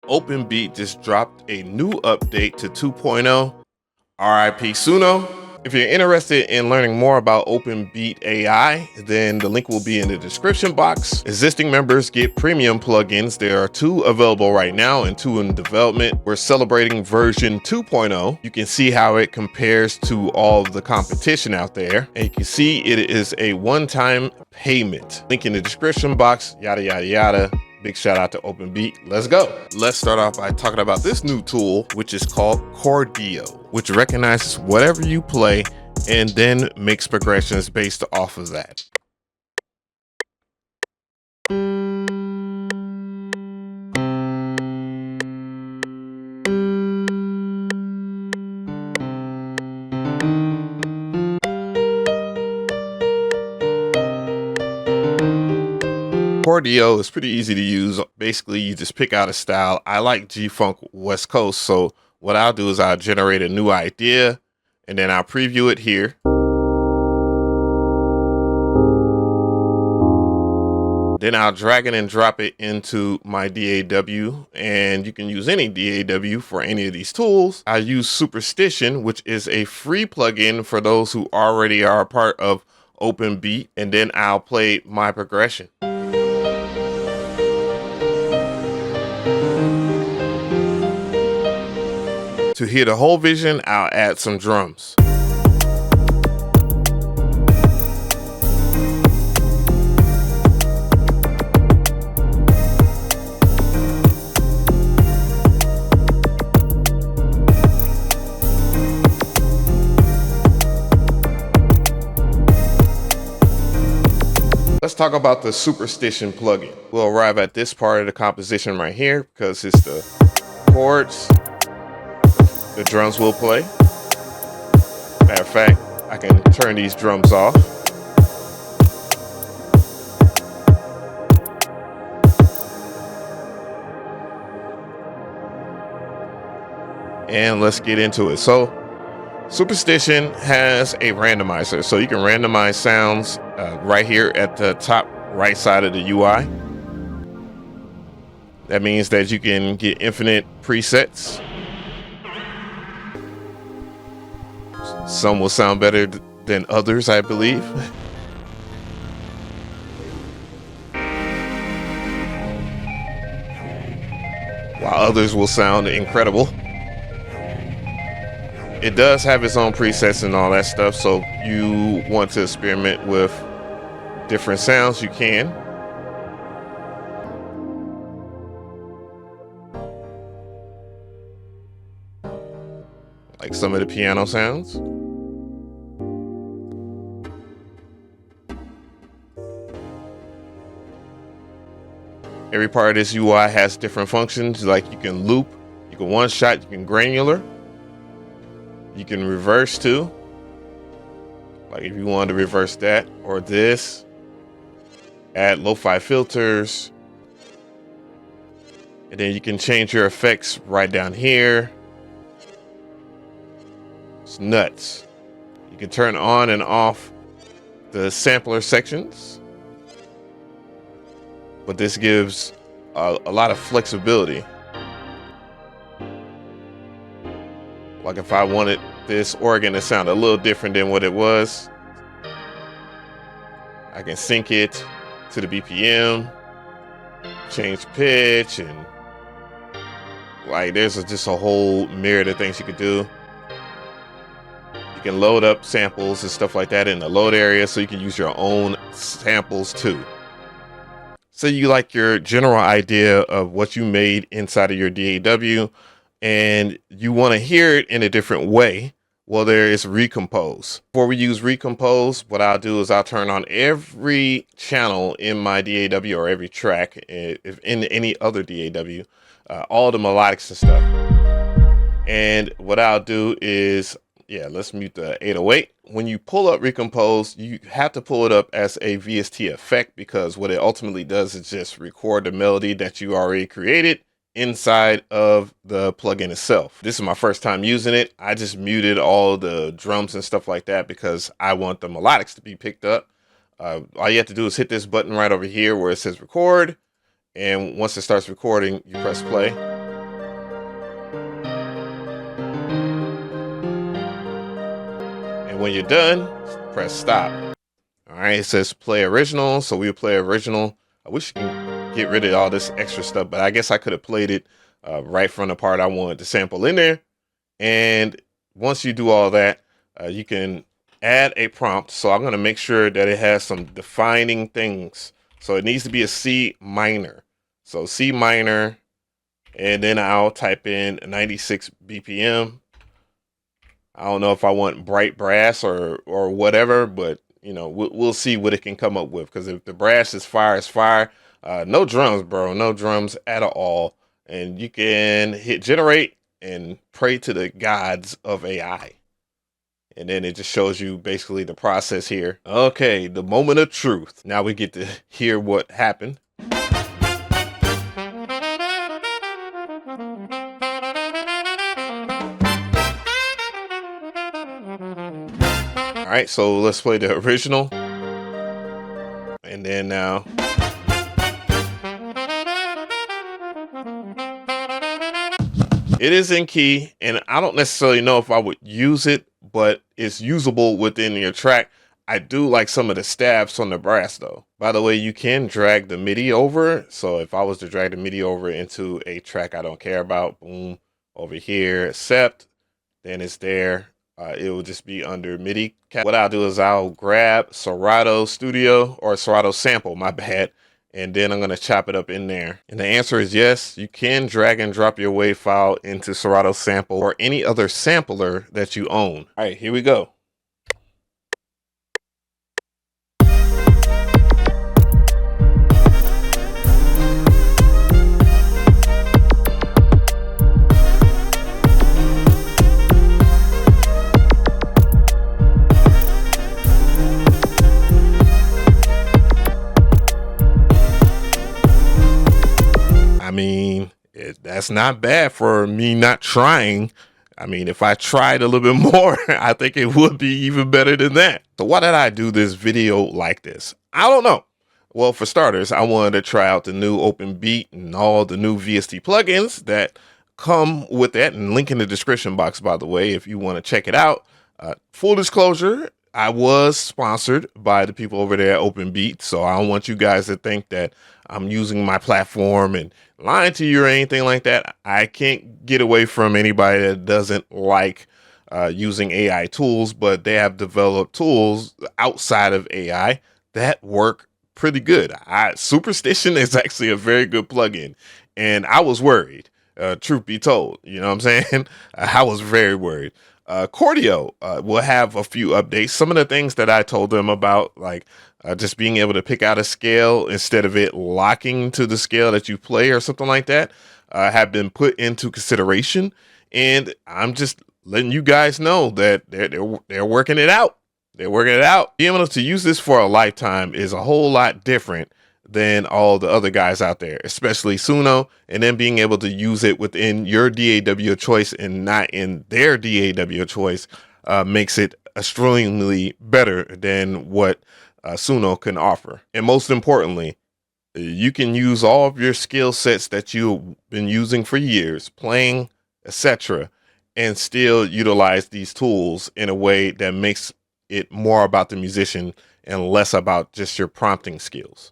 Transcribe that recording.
Openbeat just dropped a new update to 2.0. RIP Suno. If you're interested in learning more about Openbeat AI, then the link will be in the description box. Existing members get premium plugins. There are 2 available right now and 2 in development. We're celebrating version 2.0. You can see how it compares to all of the competition out there. And you can see it is a one-time payment. Link in the description box, yada, yada, yada. Big shout out to Openbeat. Let's go. Let's start off by talking about this new tool, which is called Chordio, which recognizes whatever you play and then makes progressions based off of that. Chordio is pretty easy to use. Basically, you just pick out a style. I like G-Funk West Coast, so what I'll do is I'll generate a new idea and then I'll preview it here. Then I'll drag it and drop it into my DAW, and you can use any DAW for any of these tools. I use Superstition, which is a free plugin for those who already are a part of Openbeat, and then I'll play my progression. To hear the whole vision, I'll add some drums. Let's talk about the Superstition plugin. We'll arrive at this part of the composition right here because it's the chords. The drums will play. Matter of fact, I can turn these drums off. And let's get into it. So, Superstition has a randomizer. So you can randomize sounds right here at the top right side of the UI. That means that you can get infinite presets. Some will sound better than others, I believe. While others will sound incredible. It does have its own presets and all that stuff, so you want to experiment with different sounds, you can. Like some of the piano sounds. Every part of this UI has different functions, like you can loop, you can one shot, you can granular, you can reverse too. Like if you wanted to reverse that or this, add lo-fi filters, and then you can change your effects right down here. It's nuts. You can turn on and off the sampler sections. But this gives a lot of flexibility. Like if I wanted this organ to sound a little different than what it was, I can sync it to the BPM, change pitch, and like there's just a whole myriad of things you could do. You can load up samples and stuff like that in the load area, so you can use your own samples too. So you like your general idea of what you made inside of your DAW and you want to hear it in a different way. Well, there is recompose. Before we use recompose, what I'll do is I'll turn on every channel in my DAW or every track, if in any other DAW, all the melodics and stuff. And what I'll do is, let's mute the 808. When you pull up recompose, you have to pull it up as a VST effect, because what it ultimately does is just record the melody that you already created inside of the plugin itself. This is my first time using it. I just muted all the drums and stuff like that because I want the melodics to be picked up. All you have to do is hit this button right over here where it says record. And once it starts recording, you press play. And when you're done, press stop. All right, it says play original, so we'll play original. I wish you can get rid of all this extra stuff, but I guess I could have played it right from the part I wanted to sample in there. And once you do all that, you can add a prompt. So I'm going to make sure that it has some defining things. So it needs to be a C minor. So C minor, and then I'll type in 96 BPM. I don't know if I want bright brass or whatever, but you know, we'll see what it can come up with. Because if the brass is fire, it's fire. No drums, bro. No drums at all. And you can hit generate and pray to the gods of AI. And then it just shows you basically the process here. Okay, the moment of truth. Now we get to hear what happened. All right, so let's play the original. And then now. It is in key, and I don't necessarily know if I would use it, but it's usable within your track. I do like some of the stabs on the brass though. By the way, you can drag the MIDI over. So if I was to drag the MIDI over into a track I don't care about, boom, over here, accept, then it's there. It will just be under MIDI. What I'll do is I'll grab Serato Studio or Serato Sample, my bad, and then I'm going to chop it up in there. And the answer is yes, you can drag and drop your WAV file into Serato Sample or any other sampler that you own. All right, here we go. I mean, that's not bad for me not trying. I mean, if I tried a little bit more, I think it would be even better than that. So why did I do this video like this? I don't know. Well, for starters, I wanted to try out the new Openbeat and all the new VST plugins that come with that, and link in the description box, by the way, if you want to check it out. Full disclosure, I was sponsored by the people over there at Openbeat, so I don't want you guys to think that I'm using my platform and lying to you or anything like that. I can't get away from anybody that doesn't like using AI tools, but they have developed tools outside of AI that work pretty good. Superstition is actually a very good plugin, and I was worried, truth be told. You know what I'm saying? I was very worried. Chordio will have a few updates. Some of the things that I told them about, like just being able to pick out a scale instead of it locking to the scale that you play or something like that, have been put into consideration. And I'm just letting you guys know that they're working it out. They're working it out. Being able to use this for a lifetime is a whole lot different than all the other guys out there, especially Suno, and then being able to use it within your DAW choice and not in their DAW choice makes it extremely better than what Suno can offer. And most importantly, you can use all of your skill sets that you've been using for years, playing, etc., and still utilize these tools in a way that makes it more about the musician and less about just your prompting skills.